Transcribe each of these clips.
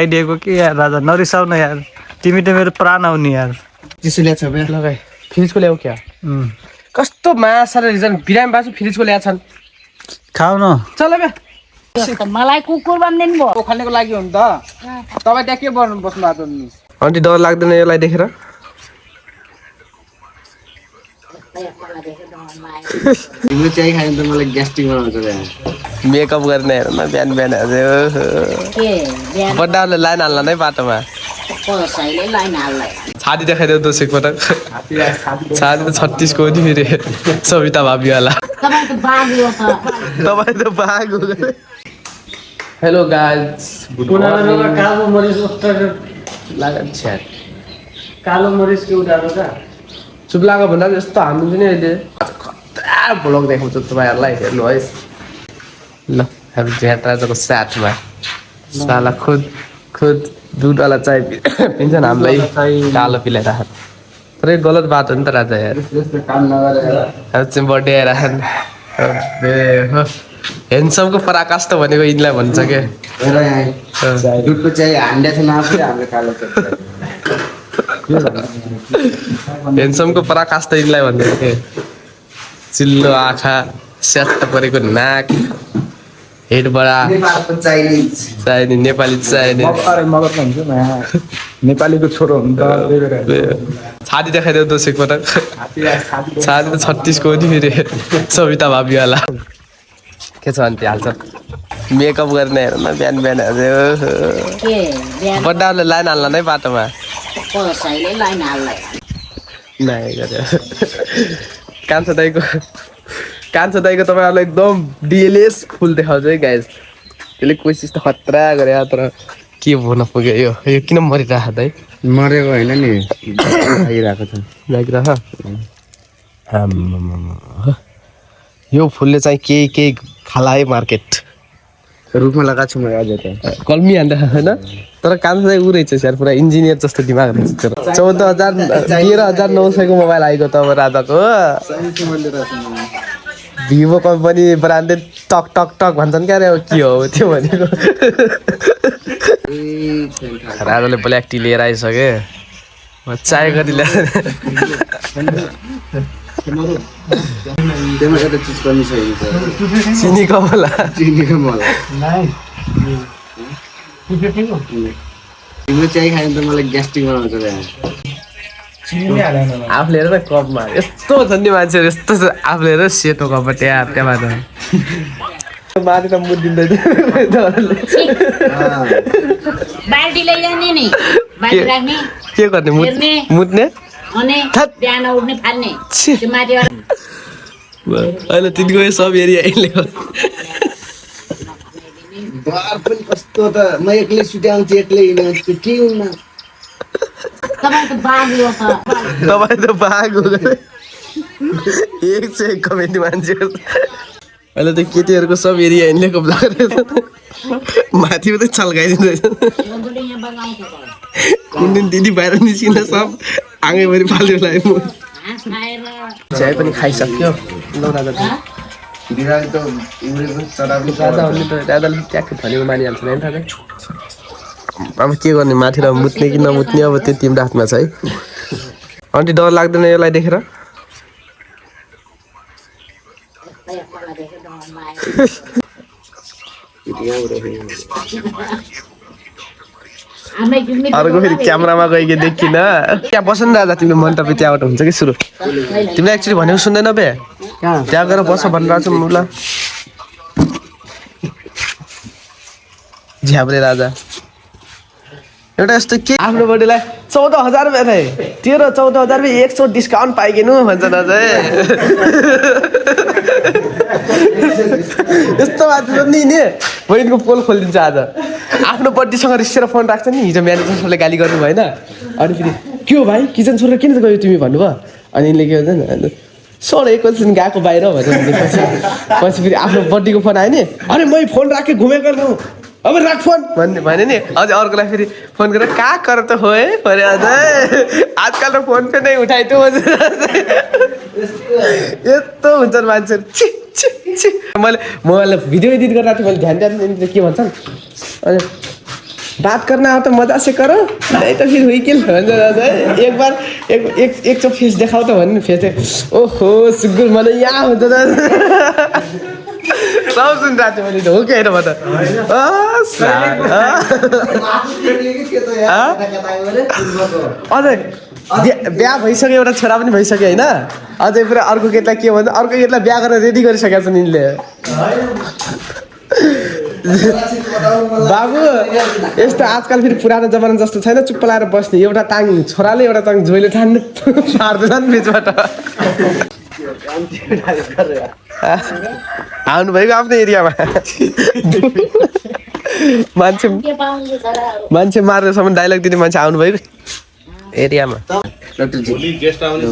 आइडियाको के यार राजा नरिसाउ न यार तिमी त मेरो प्राण हो नि यार चिसो ल्याछ बे लगाए फ्रिजको ल्याऊ क्या कस्तो माछा रिजन बिरामी बासु फ्रिजको ल्याछन् खाऊ न चल बे मलाई कुकुर बन्दिनु भयो खानेको लागि हो नि त तपाईँ त्यहाँ के गर्नु बस्नु भएको नि अन्त डर लाग्दैन यसलाई देखेर तिम्रो चाहिँ खायो त मलाई ग्यास्ट्रिक बनाउँछ बे मेकअप गर्ने हेर न बिहान बिहान बड्डाले लाइन हाल्ला नै बाटोमा छाती देखाइदेऊ दोष एकपटक छाती त 36 को नि फेरि सविता भाबीवाला तपाईँ त बाघ हो हेलो गाइस कालो मरिच लागत छ्याट कालो मरिच के उठाएको त चुप लाग भन्दा यस्तो हान्नु नि अहिले खतरा ब्लग देखाउँछु तपाईँहरूलाई हेर्नुहोस् ल हामी झ्याट राजाको साथमा साला खुद दुधवाला चाय पिन्छन् हामीलाई कालो पिलाइराख तर यो गलत बात हो नि त राजा यार काम नगरेर चाहिँ बर्थडे आइराखन् ह्यान्डसमको पराकाष्ठ भनेको यिनलाई भन्छ क्या हेर यहाँ दुधको चाहिँ हान्डा छ नआफै हाम्रो कालो ह्यान्डसमको पराकाष्ठ यिनलाई भन्छ के चिल्लो आँखा स्याट्ट परेको नाक हेडबाट नेपालको चाइनिज चाहिने नेपाली चाहिने मगत हुन्छ न नेपालीको छोरो हुनु त छाती देखाइदेऊ दोष एकपटक छाती त 36 को नि फेरि सविता भाबीवाला के छ अन्त हाल्छ मेकअप गर्ने हेर न बिहान बिहान बड्डाले लाइन हाल्ला नै बाटोमा नाइ गरे कान्छो दाइको तपाईँहरूलाई एकदम डिएलएस फुल देखाउँछ है गाइस त्यसले कोसिस त खतरा गरे तर के भन्न पुग्यो यो किन मरिरहेको दाइ मरेको होइन नि खाइरहेको छ लागिरह यो फुलले चाहिँ केही खाला है मार्केट रुखमा लगाएको छु मैले अझै त कल्मी हान्दा होइन तर कान्छो चाहिँ ऊ रहेछ यार पुरा इन्जिनियर जस्तो दिमाग रहेछ 13,900 को मोबाइल आएको त अब राजाको भिभो कम्पनी ब्रान्डेड टक टक टक भन्छन् क्या रे के हो त्यो भनेको राजाले ब्ल्याक टी लिएर आइसके चाय गरी ल्याएर त्यसमा एउटा चिज पनि छैन चिनी कमला चिनीको मलाई तिम्रो चाहिँ खायो त मलाई ग्यास्ट्रिक बनाउँछ बे आफूले हेर न कपमा यस्तो छ नि मान्छेहरू यस्तो छ आफूले हेर सेतो कपमा त्यहाँ माथि त मुद दिँदैन बाल्टी लैजाने नि बाल्टी राख्ने के गर्ने मुद्ने बिहान उठ्ने फाल्ने त्यो माथि अहिले तिनको सब एरिया यसले बार पनि कस्तो त म एक्लै सुत्याउँछु एक्लै हिँड्छु के हुन्न तपाईँ त बाघ हो एक से एक कमेन्ट मान्छेहरू अहिले त केटीहरूको सब एरिया हिँड्नेको ब्लग माथि मात्रै छल्काइदिँदैछ कुन दिन दिदी बाहिर निस्किन सब आँगैभरि फाल्यो लाइ म चाय पनि खाइसक्यो ल राजा बिरालो त उडेको चराको राजाले ट्याक्क भनेको मानिहाल्छ नि थाहा अब के गर्ने माथि र मुत्ने कि नमुत्ने अब त्यो तिम्रो हातमा छ है अन्त डर लाग्दैन यसलाई देखेर अर्को फेरि क्यामेरामा गइके देखिन त्यहाँ बस नि राजा तिम्रो मन्तव्य त्यहाँबाट हुन्छ कि सुरु तिमीलाई एक्चुली भनेको सुन्दैन बे त्यहाँ गएर बस भनिरहेको छु ल झ्याब्रे राजा एउटा यस्तो के आफ्नो बडीलाई 14,000 रुपियाँ थाहे 14,000 रुपियाँ 100 डिस्काउन्ट पाइकिनु भन्छ न यस्तो मान्छे नि बहिनीको पोल खोलिदिन्छ आज आफ्नो बर्थडेसँग रिसेर फोन राख्छ नि हिजो म्यानेजर सरले गाली गर्नु भएन अनि फेरि के हो भाइ किचन छोडेर किन गयो तिमी भन्नुभयो अनि यिनले के भन्छ सर एकैछिन गएको बाहिर भनेर पछि फेरि आफ्नो बर्थडेको फोन आयो नि अरे मै फोन राखेँ घुमेको गर्नु अब राख फोन भने नि अझै अर्कोलाई फेरि फोन गरेर कहाँ कर त हो है भने आजकल त फोन पे नै उठाइ त यस्तो हुन्छ मान्छेहरू मैले मोबाइललाई भिडियो एडिट गरेर मैले ध्यान दिएको के भन्छन् अनि बात करना हो तो मजा से करो नहीं तो फिर हुई किल भन्छ दादा एक बार एक चोक फेस देखाऊ त भन्नु फेस ओहो सुगुर मलाई यहाँ हुन्छ दादा सब सुनिरहेको थिएँ मैले त हो कि होइन म त अझै बिहा भइसक्यो एउटा छोरा पनि भइसक्यो होइन अझै पुरा अर्को केटलाई के भन्छ अर्को केटलाई बिहा गरेर रेडी गरिसकेका छन् यिनले बाबु यस्तो आजकल फेरि पुरानो जमाना जस्तो छैन चुप्प लाएर बस्ने एउटा टाङ छोराले एउटा टाङ झोइले ठान्ने मार्दैछन् बिचबाट आउनु भएको आफ्नो एरियामा मान्छे मार्दैसम्म डाइलग दिने मान्छे आउनु भएको एरियामा भोलि गेस्ट आउने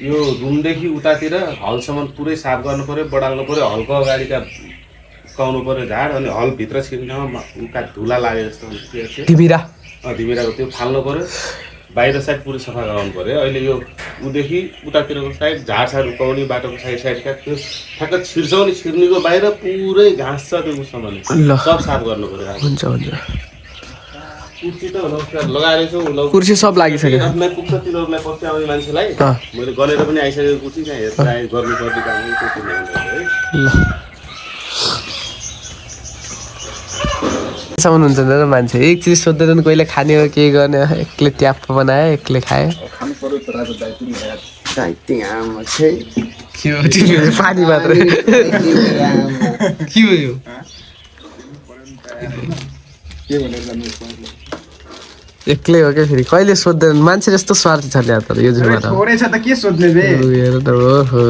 यो रुमदेखि उतातिर हलसम्म पुरै साफ गर्नु पर्यो बढाल्नु पर्यो हलको अगाडिका सुकाउनु पर्यो झाड अनि हलभित्र छिर्ने ठाउँमा उका धुला लागे जस्तो धिमिराको त्यो फाल्नु पर्यो बाहिर साइड पुरै सफा गराउनु पर्यो अहिले यो उदेखि उतातिरको साइड झारसार उकाउने बाटोको साइडका त्यो ठ्याक्क छिर्छौँ नि छिर्नेको बाहिर पुरै घाँस छ त्यो उसमा सब साफ गर्नु पर्यो हुन्छ कुर्सी त लगाएर कुर्सी सब लागिसक्यो पुग्छ तिनीहरूलाई पछि आउने मान्छेलाई मैले गरेर पनि आइसकेको कुर्सी त्यहाँ हेरेर गर्नुपर्ने काम हुनुहुन्छ नि त मान्छे एक चिज सोध्दैनन् कहिले खाने हो के गर्ने एक्लै ट्याप बनायो एक्लै खायो पानी मात्रै के हो यो एक्लै हो क्या फेरि कहिले सोध्दैन मान्छे जस्तो स्वार्थी छ ल्याएर तर यो जमाना थोरै छ त के सोध्ने बे हेर त ओहो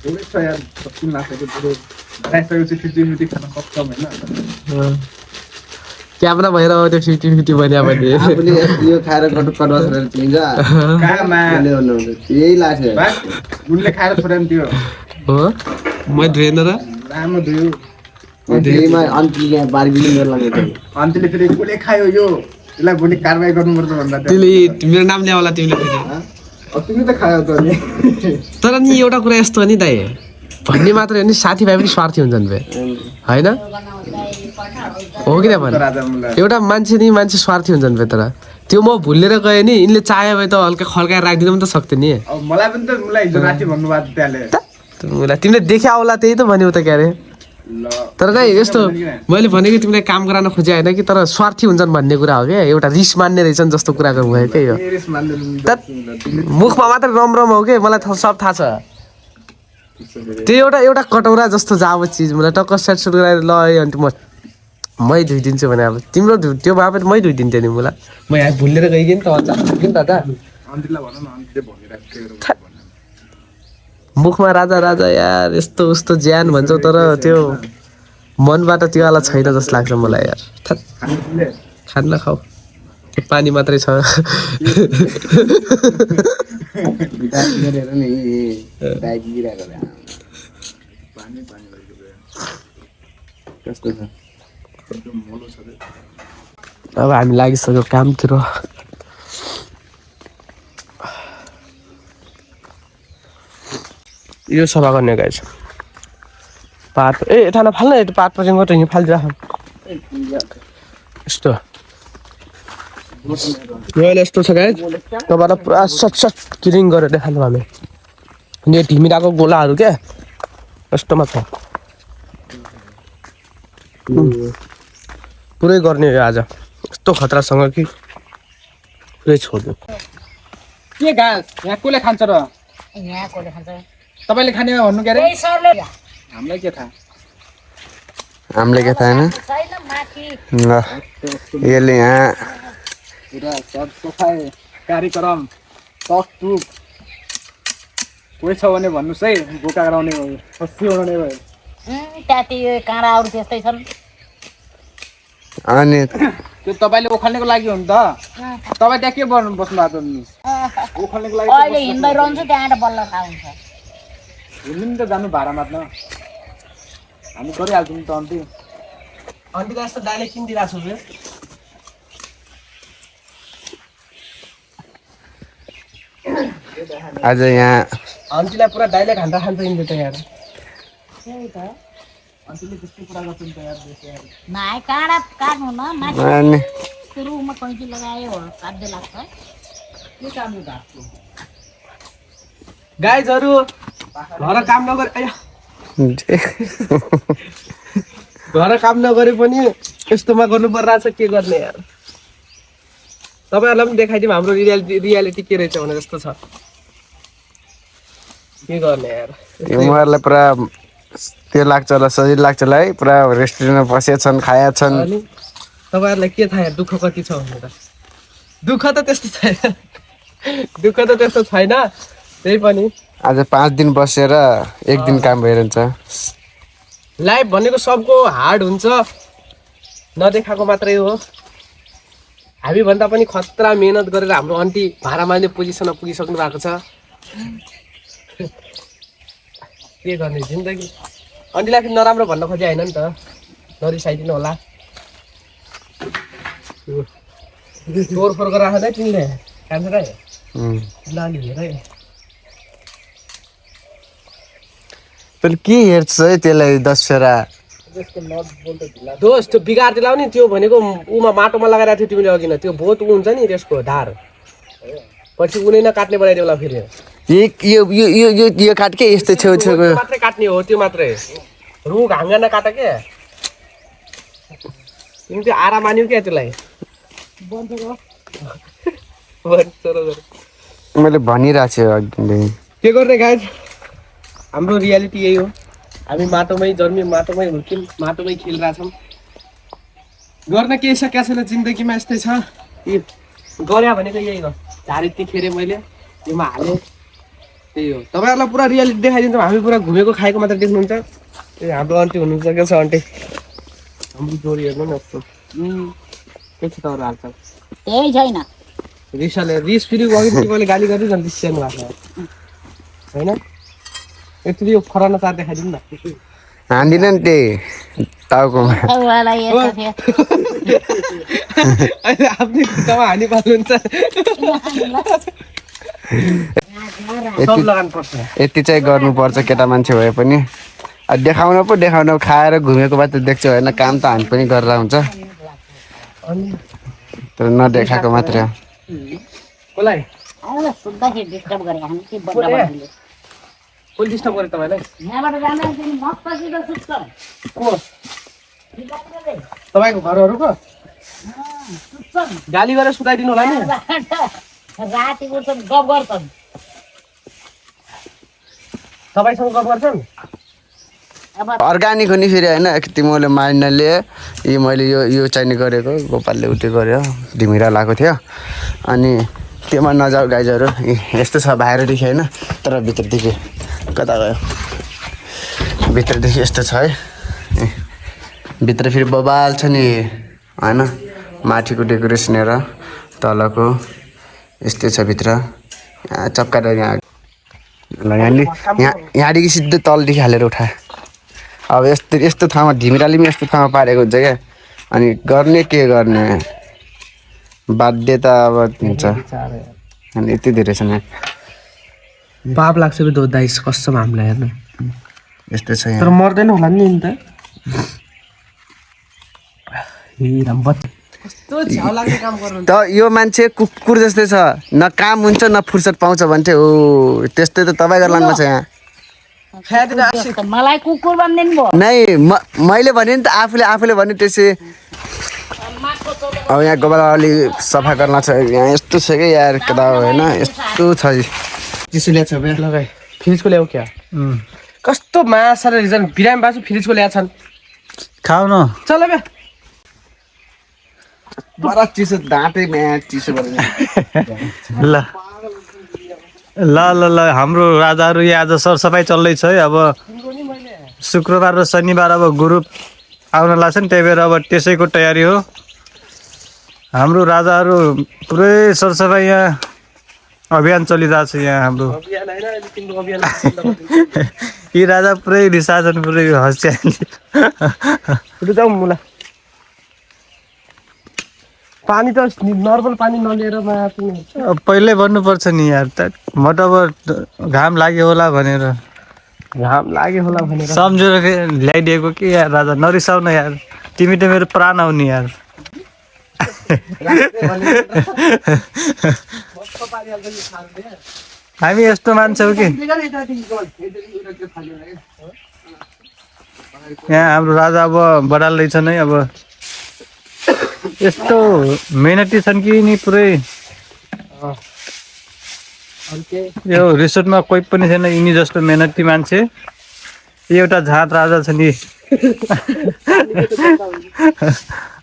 थोरै छ यार सकिन लाग्छ पुरो बनाइसकेपछि 50-50 खान सक्छौँ होइन क्यामेरा भएर अब त्यो 50-50 बन्या भने आफूले यो खाएर कटुवा छोडेर चिन्छ कहाँमा यही लाग्छ उनले खाएर छोडेन त्यो हो मैं धुएन र राम्रो धुयो त्यहीमा अन्तिले बार्गेनिङ गर्न लागेको अन्तिले फेरि कसले खायो यो यसलाई भोलि कारबाही गर्नुपर्छ भन्दा तिमीले मेरो नाम ल्याउला तिमीले फेरि तिमी त खायो त नि तर नि एउटा कुरा यस्तो हो नि दाइ भन्ने मात्रै हो नि साथीभाइ पनि स्वार्थी हुन्छन् बे होइन हो कि भन एउटा मान्छे नि मान्छे स्वार्थी हुन्छन् बे तर त्यो म भुलेर गएँ नि यिनले चाह्यो भने त हल्का खड्काएर राखिदिनु पनि त सक्थ्यो नि मलाई पनि त मलाई हिजो राति भन्नुभएको त्यहाँले तिमीले देखे आउला त्यही त भन्यो त क्या अरे तर नै यस्तो मैले भनेको तिमीलाई काम गराउन खोजे होइन कि तर स्वार्थी हुन्छन् भन्ने कुरा हो क्या एउटा रिस मान्ने रहेछन् जस्तो कुरा गर्नुभयो क्या यो मुखमा मात्रै रम हो कि मलाई सब थाहा छ त्यो एउटा कटौरा जस्तो जाब चिज मलाई टक्क सेट गराएर ल अन्त मै धुइदिन्छु भने अब तिम्रो त्यो भए पनि मै धुइदिन्थेँ नि मलाई म यहाँ भुलेर गइगेँ नि त दादा मुखमा राजा राजा यार यस्तो उस्तो ज्यान भन्छौ तर त्यो मनबाट त्यो वाला छैन जस्तो लाग्छ मलाई यार खान खाऊ त्यो पानी मात्रै छ अब हामी लागिसक्यो कामतिर यो सफा गर्ने गाइस पात ए यता नफाल्न यता पात पर्छ त यहाँ फालिदिएर यस्तो यो अहिले यस्तो छ गाइस तपाईँलाई पुरा सट क्लिन गरेर देखाल्नु हामी अनि यो ढिमिराको गोलाहरू क्या यस्तोमा छ पुरै गर्ने हो आज यस्तो खतरासँग कि पुरै छोड्नु के घाँस यहाँ कसले खान्छ र यहाँ कसले खान्छ तपाईँले खाने भन्नु के अरे हामीलाई के थाहा हामीले के थाहा होइन ल यसले यहाँ पुरा सब सफाइ कार्यक्रम टकटुक कोही छ भने भन्नुहोस् है बोका गराउने भयो खसी उडाउने भयो त्याति काँडाहरू त्यस्तै छन् अनि त्यो तपाईँले ओखाल्नेको लागि हो नि त तपाईँ त्यहाँ के गर्नु बस्नु भएको ओखाल्नेको लागि अहिले हिँड्दै रहन्छ त्यहाँबाट बल्ल थाहा हुन्छ हिँड्नु नि त जानु भाडा मात्न हामी गरिहाल्छौँ नि त अन्ति अन्तिलाई यस्तो दाइले किनिदिरहेको छु आज यहाँ अन्तिलाई पुरा दाइले खान्छ यिनले त यहाँ अन्तिले त्यस्तै कुरा गर्छ नि त यार बेसी यार नाइ काँडा काट्नु न माथि अनि सुरुमा कैँची लगायो काट्दै लाग्छ के काम यो घाँसको गाइजहरू घर काम नगरे घर काम नगरे पनि यस्तोमा गर्नु परिरहेछ के गर्ने यार तपाईँहरूलाई पनि देखाइदिउँ हाम्रो रियालिटी के रहेछ भने जस्तो छ के गर्ने यार उहाँहरूलाई पुरा त्यो लाग्छ होला सजिलो लाग्छ होला है पुरा रेस्टुरेन्टमा बसेका छन् खाएका छन् अनि तपाईँहरूलाई के थाहा यार दुःख कति छ भनेर दुःख त त्यस्तो छैन त्यही पनि आज 5 दिन बसेर 1 दिन काम भइरहन्छ लाइफ भनेको सबको हार्ड हुन्छ नदेखाएको मात्रै हो हामीभन्दा पनि खतरा मेहनत गरेर हाम्रो आन्टी भाडा मान्ने पोजिसनमा पुगिसक्नु भएको छ के गर्ने जिन्दगी आन्टीलाई फेरि नराम्रो भन्न खोजे होइन नि त नरिसाइदिनु होला तोडफोड गरेर आएको तिमीले कान्छ नानी हेर तैँले के हेर्छ है त्यसलाई दसफेरा दोस्त त्यो बिगार दिलाउ नि त्यो भनेको उमा माटोमा लगाइरहेको थियो तिमीले अघि न त्यो भोट ऊ हुन्छ नि त्यसको धार पछि उनी नकाट्ने बनाइदियो होला फेरि यो काट के यस्तो छेउछेउको मात्रै काट्ने हो त्यो मात्रै रुख हाँगा नकाट के तिमी त्यो आराम मान्यौ क्या त्यसलाई मैले भनिरहेको छु अघि के गर्ने गाइज हाम्रो रियालिटी यही हो हामी माटोमै जन्म्यौँ माटोमै हुर्क्यौँ माटोमै खेलिरहेछौँ गर्न केही सकेको छैन जिन्दगीमा यस्तै छ गरे भनेको यही हो झारी खेरेँ मैले योमा हालेँ त्यही हो तपाईँहरूलाई पुरा रियालिटी देखाइदिन्छौँ हामी पुरा घुमेको खाएको मात्र देख्नुहुन्छ ए हाम्रो आन्टी हुनुहुन्छ के छ आन्टी हाम्रो जोडी हेर्नु न यस्तो के छ तपाईँहरू हाल्छ त्यही छैन रिस फेरि अघि मैले गाली गर्दै झन् रिसाउनु भएको होइन यति यो फराना चार देखाइदिनु न हान्दिन नि त्यही टाउकोमा वाला यस्तो थियो अहिले आफ्नै खुट्टामा हानी पाल्नुहुन्छ सब लगानुपर्छ यति चाहिँ गर्नुपर्छ केटा मान्छे भए पनि देखाउन पो देखाउन खाएर घुमेको मात्र देख्छ होइन काम त हामी पनि गरेर हुन्छ तर नदेखाएको मात्रै हो कसलाई सुत्दाखेरि डिस्टर्ब गरेको हामी के बड्डा कसले डिस्टर्ब गरे तपाईँलाई यहाँबाट जाँदा तिमी मस्तिलो सुत्छ को तपाईँको घरहरूको गाली गरेर सुताइदिनु होला नि राति उठ्छन् गफ गर्छन् तपाईँसँग गफ गर्छन् अर्ग्यानिक हो नि फेरि होइन तिमीले माइन्डले मैले यो चाहिने गरेको गोपालले उठे गर्यो ढिमिरा लगाएको थियो अनि त्योमा नजाऊ गाइजहरू यस्तो छ बाहिरदेखि होइन तर भित्रदेखि कता गयो भित्रदेखि यस्तो छ है भित्र फेरि बबाल छ नि होइन माथिको डेकोरेसन हेर तलको यस्तै छ भित्र यहाँ चप्काएर यहाँ यहाँदेखि सिधै तलदेखि हालेर उठाए अब यस्तो ठाउँमा ढिमिराले पनि यस्तो ठाउँमा पारेको हुन्छ क्या अनि गर्ने के गर्ने बाध्यता अब हुन्छ अनि यति धेरै छ नि पाप लाग्छ कि दाइस कसम हामीलाई हेर्नु यस्तो छ तर मर्दैन होला नि त त यो मान्छे कुकुर जस्तै छ न काम हुन्छ न फुर्सद पाउँछ भन्छ हो त्यस्तै त तपाईँको लानमा छ यहाँ मलाई कुकुर भनिदिनु भयो नै मैले भने नि त आफूले भने त्यसै अब यहाँ गोबर अलि सफा गर्न छ यहाँ यस्तो छ कि यार कता होइन यस्तो छ चिसो ल्याएको छ लगाइ फ्रिजको ल्याऊ क्या कस्तो माछा र रिजन बिरामी बाजु फ्रिजको ल्याएको छन् खाऊ न चल बे बडा चिसो दाँतै म्याच चिसो गरेर ल ल ल ल हाम्रो राजाहरू यहाँ आज सरसफाइ चल्दैछ है अब शुक्रबार र शनिबार अब ग्रुप आउन लाग्छ नि त्यही भएर अब त्यसैको तयारी हो हाम्रो राजाहरू पुरै सरसफाइ यहाँ अभियान चलिरहेको छ यहाँ हाम्रो यी राजा पुरै रिसाछन् पुरै हँसिया जाउँ मुला पानी त नर्मल पानी नलिएर पहिल्यै भन्नुपर्छ नि यार त म त अब घाम लाग्यो होला भनेर घाम लाग्यो होला भनेर सम्झेर ल्याइदिएको कि यार राजा नरिसाउन यार तिमी त मेरो प्राण हो नि यार हामी यस्तो मान्छौँ कि यहाँ हाम्रो राजा अब बढाल्दैछन् है अब यस्तो मेहनती छन् कि नि पुरै यो रिसोर्टमा कोही पनि छैन यिनी जस्तो मेहनती मान्छे एउटा झाँट राजा छ नि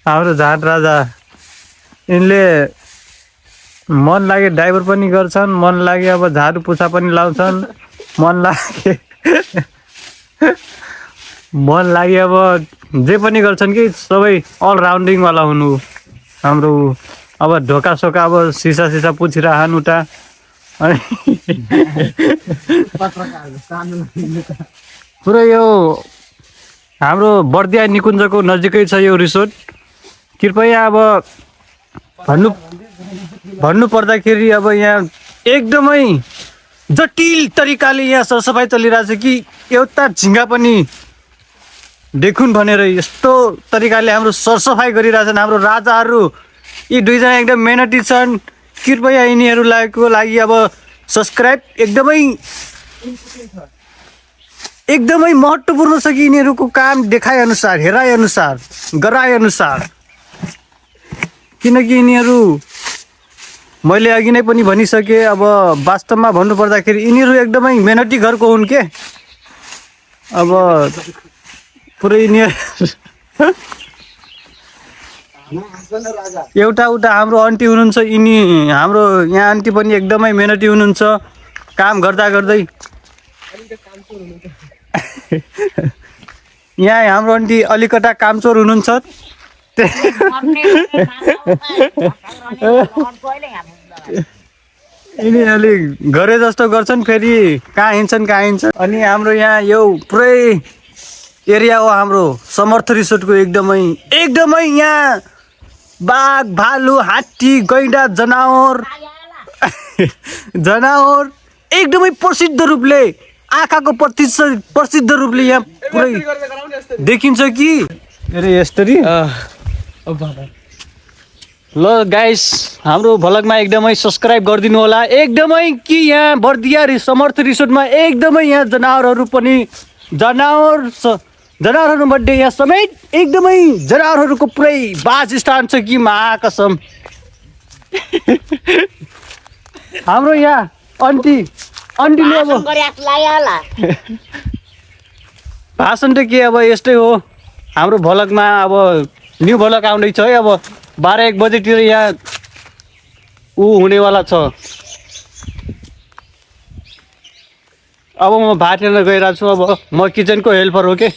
हाम्रो झाँट राजा यिनले मन लागे ड्राइभर पनि गर्छन् मन लागे अब झाडु पुछा पनि लाउँछन् मन लागे अब जे पनि गर्छन् कि सबै अलराउन्डिङवाला हुनु हाम्रो अब ढोका सोका अब सिसा पुछिरहन् उता अनि पुरै यो हाम्रो बर्दिया निकुञ्जको नजिकै छ यो रिसोर्ट कृपया अब भन्नु पर्दाखेरि अब यहाँ एकदमै जटिल तरिकाले यहाँ सरसफाइ चलिरहेछ कि एउटा झिङ्गा पनि देखुन् भनेर यस्तो तरिकाले हाम्रो सरसफाइ गरिरहेछन् हाम्रो राजाहरू यी दुईजना एकदम मेहनती छन् कृपया यिनीहरूलाई लागि अब सब्सक्राइब एकदमै महत्त्वपूर्ण छ कि यिनीहरूको काम देखाएअनुसार हेराएअनुसार गराएअनुसार किनकि यिनीहरू मैले अघि नै पनि भनिसकेँ अब वास्तवमा भन्नुपर्दाखेरि यिनीहरू एकदमै मेहनती घरको हुन् के अब पुरै यिनीहरू एउटा हाम्रो आन्टी हुनुहुन्छ यिनी हाम्रो यहाँ आन्टी पनि एकदमै मेहनती हुनुहुन्छ काम गर्दै यहाँ हाम्रो आन्टी अलिकता कामचोर हुनुहुन्छ यिनी अलि गरे जस्तो गर्छन् फेरि कहाँ हिँड्छन् अनि हाम्रो यहाँ यो पुरै एरिया हो हाम्रो समर्थ रिसोर्टको एकदमै यहाँ बाघ भालु हात्ती गैंडा जनावर एकदमै प्रसिद्ध रूपले आँखाको प्रसिद्ध रूपले यहाँ पुरै देखिन्छ कि अरे यसरी ल गाइस हाम्रो भ्लगमा एकदमै सब्सक्राइब गरिदिनु होला एकदमै कि यहाँ बर्दिया समर्थ रिसोर्टमा एकदमै यहाँ जनावरहरूमध्ये यहाँ समेत एकदमै जनावरहरूको पुरै वासस्थान छ कि महाकसम हाम्रो यहाँ आन्टीले अब भाषण त के अब यस्तै हो हाम्रो भ्लगमा अब न्यू भ्लग आउँदैछ है अब 12-1 बजेतिर यहाँ हुनेवाला छ अब म भात हेर्न गइरहेको छु अब म किचनको हेल्पर हो के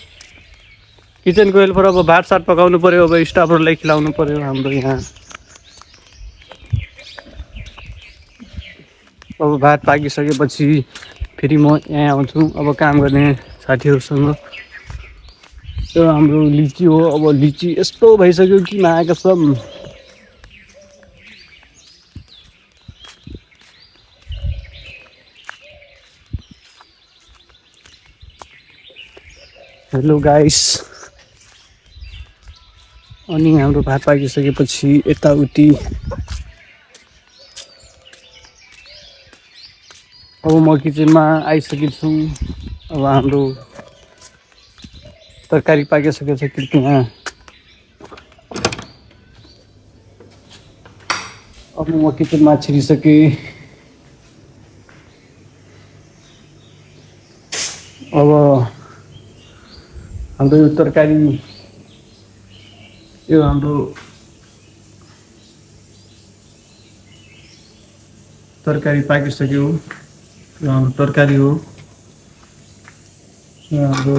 अब भात सात पकाउनु पर्यो अब स्टाफहरूलाई खिलाउनु पर्यो हाम्रो यहाँ अब भात पाकिसकेपछि फेरि म यहाँ आउँछु अब काम गर्ने साथीहरूसँग यो हाम्रो लिची हो अब लिची यस्तो भइसक्यो कि महाकसम हेलो गाइस अनि हाम्रो भात पाकिसकेपछि यताउति अब म किचनमा आइसकेको छु अब हाम्रो तरकारी पाकिसकेको छ कृपया अब म किचनमा छिरिसकेँ अब हाम्रो यो तरकारी यो हाम्रो तरकारी पाकिसक्यो यो हाम्रो तरकारी हो यो हाम्रो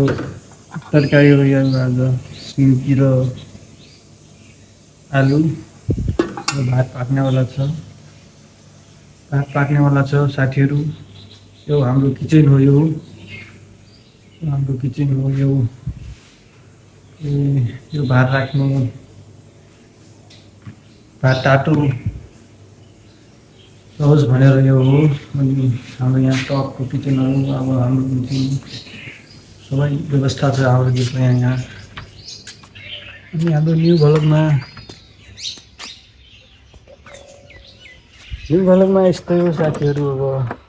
तरकारी हो यो आज सिन्की र आलु भात पाक्नेवाला छ साथीहरू यो हाम्रो किचन हो यो यो भात राख्नु भात तातो होस् भनेर यो हो अनि हाम्रो यहाँ टपको किचनहरू अब हाम्रो किचन सबै व्यवस्था छ हाम्रो गीतमा यहाँ अनि हाम्रो न्यु भ्लगमा यस्तै हो साथीहरू अब